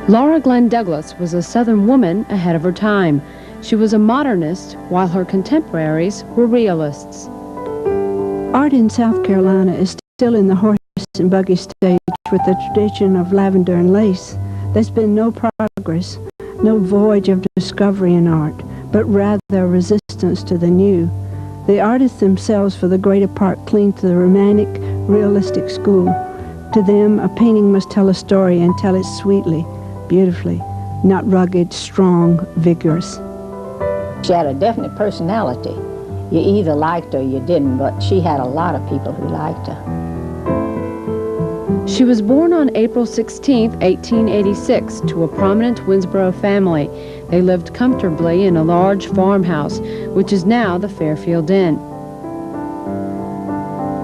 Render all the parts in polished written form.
Laura Glenn Douglas was a Southern woman ahead of her time. She was a modernist, while her contemporaries were realists. Art in South Carolina is still in the horse and buggy stage with the tradition of lavender and lace. There's been no progress, no voyage of discovery in art, but rather a resistance to the new. The artists themselves, for the greater part, cling to the romantic, realistic school. To them, a painting must tell a story and tell it sweetly, beautifully, not rugged, strong, vigorous. She had a definite personality. You either liked her or you didn't, but she had a lot of people who liked her. She was born on April 16, 1886, to a prominent Winsboro family. They lived comfortably in a large farmhouse, which is now the Fairfield Inn.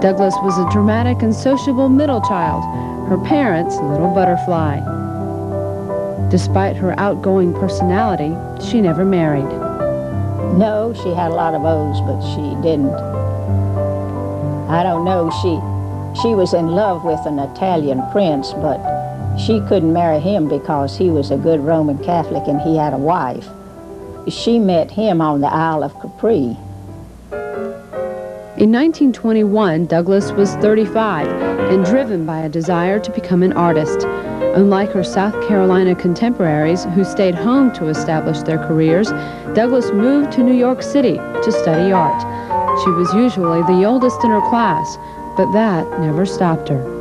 Douglas was a dramatic and sociable middle child, her parents' little butterfly. Despite her outgoing personality, she never married. No, she had a lot of O's, but she didn't. I don't know, she was in love with an Italian prince, but she couldn't marry him because he was a good Roman Catholic and he had a wife. She met him on the Isle of Capri. In 1921, Douglas was 35 and driven by a desire to become an artist. Unlike her South Carolina contemporaries who stayed home to establish their careers, Douglas moved to New York City to study art. She was usually the oldest in her class, but that never stopped her.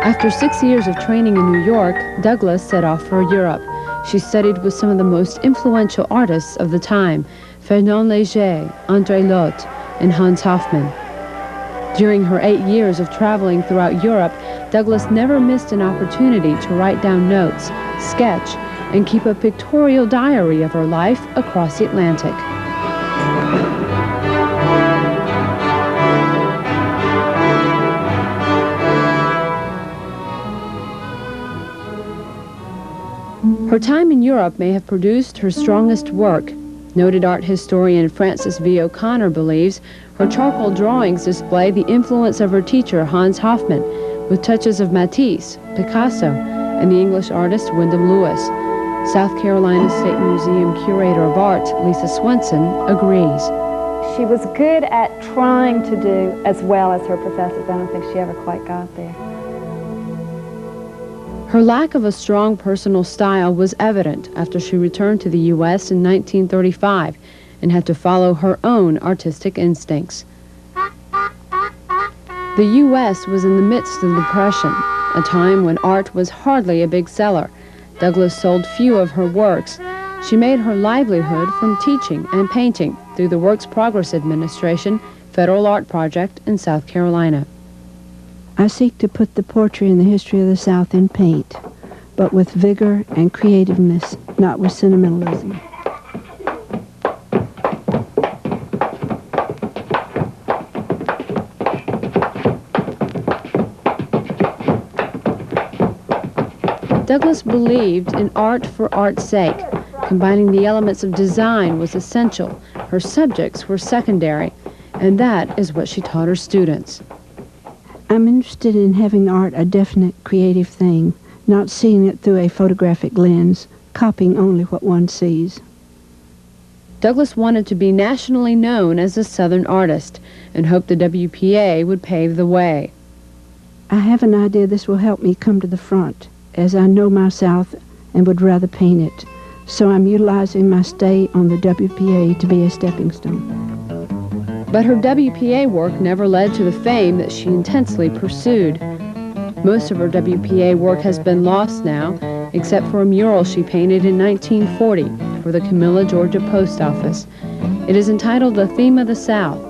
After 6 years of training in New York, Douglas set off for Europe. She studied with some of the most influential artists of the time, Fernand Léger, André Lotte, and Hans Hofmann. During her 8 years of traveling throughout Europe, Douglas never missed an opportunity to write down notes, sketch, and keep a pictorial diary of her life across the Atlantic. Her time in Europe may have produced her strongest work. Noted art historian Francis V. O'Connor believes her charcoal drawings display the influence of her teacher Hans Hofmann, with touches of Matisse, Picasso, and the English artist Wyndham Lewis. South Carolina State Museum curator of art Lisa Swenson agrees. She was good at trying to do as well as her professors. I don't think she ever quite got there. Her lack of a strong personal style was evident after she returned to the U.S. in 1935 and had to follow her own artistic instincts. The U.S. was in the midst of the Depression, a time when art was hardly a big seller. Douglas sold few of her works. She made her livelihood from teaching and painting through the Works Progress Administration Federal Art Project in South Carolina. I seek to put the portrait in the history of the South in paint, but with vigor and creativeness, not with sentimentalism. Douglas believed in art for art's sake. Combining the elements of design was essential. Her subjects were secondary, and that is what she taught her students. I'm interested in having art a definite creative thing, not seeing it through a photographic lens, copying only what one sees. Douglas wanted to be nationally known as a Southern artist and hoped the WPA would pave the way. I have an idea this will help me come to the front, as I know my South and would rather paint it. So I'm utilizing my stay on the WPA to be a stepping stone. But her WPA work never led to the fame that she intensely pursued. Most of her WPA work has been lost now, except for a mural she painted in 1940 for the Camilla, Georgia Post Office. It is entitled The Theme of the South,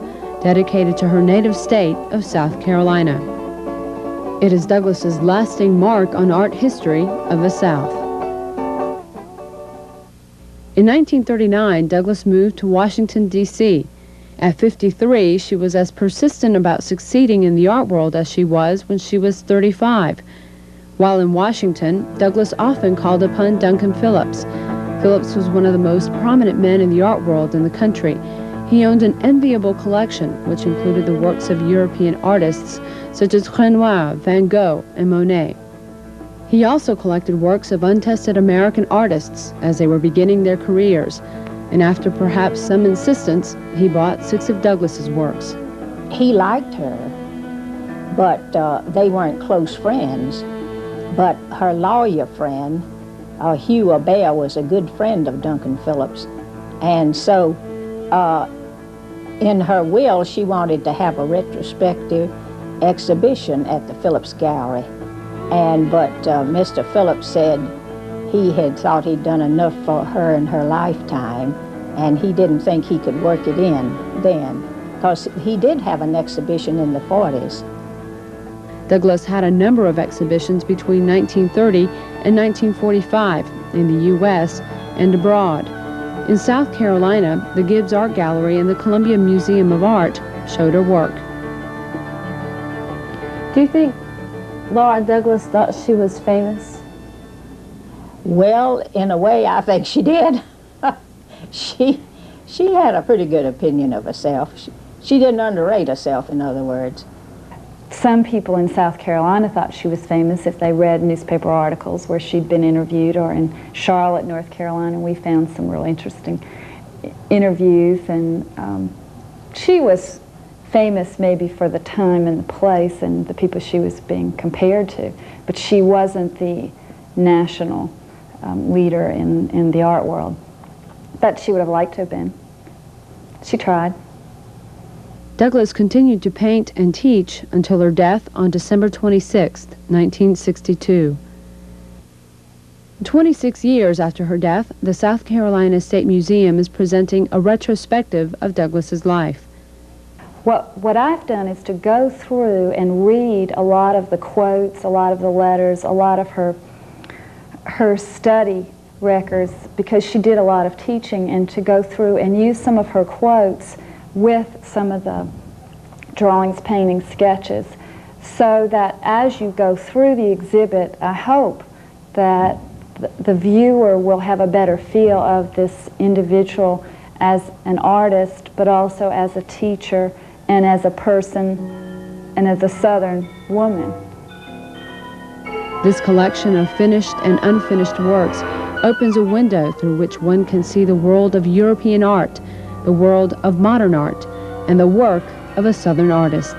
dedicated to her native state of South Carolina. It is Douglas's lasting mark on art history of the South. In 1939, Douglas moved to Washington, D.C. At 53, she was as persistent about succeeding in the art world as she was when she was 35. While in Washington, Douglas often called upon Duncan Phillips. Phillips was one of the most prominent men in the art world in the country. He owned an enviable collection, which included the works of European artists such as Renoir, Van Gogh, and Monet. He also collected works of untested American artists as they were beginning their careers, and after perhaps some insistence, he bought 6 of Douglas's works. He liked her, but they weren't close friends. But her lawyer friend, Hugh Abel, was a good friend of Duncan Phillips. And so in her will, she wanted to have a retrospective exhibition at the Phillips Gallery. But Mr. Phillips said he had thought he'd done enough for her in her lifetime, and he didn't think he could work it in then, because he did have an exhibition in the 40s. Douglas had a number of exhibitions between 1930 and 1945 in the U.S. and abroad. In South Carolina, the Gibbs Art Gallery and the Columbia Museum of Art showed her work. Do you think Laura Douglas thought she was famous? Well, in a way, I think she did. She had a pretty good opinion of herself. She didn't underrate herself, in other words. Some people in South Carolina thought she was famous if they read newspaper articles where she'd been interviewed, or in Charlotte, North Carolina, we found some real interesting interviews, and she was famous maybe for the time and the place and the people she was being compared to, but she wasn't the national leader in the art world. But she would have liked to have been. She tried. Douglas continued to paint and teach until her death on December 26, 1962. 26 years after her death, the South Carolina State Museum is presenting a retrospective of Douglas's life. What I've done is to go through and read a lot of the quotes, a lot of the letters, a lot of her study records, because she did a lot of teaching, and to go through and use some of her quotes with some of the drawings, paintings, sketches, so that as you go through the exhibit, I hope that the viewer will have a better feel of this individual as an artist, but also as a teacher and as a person and as a Southern woman. This collection of finished and unfinished works opens a window through which one can see the world of European art, the world of modern art, and the work of a Southern artist.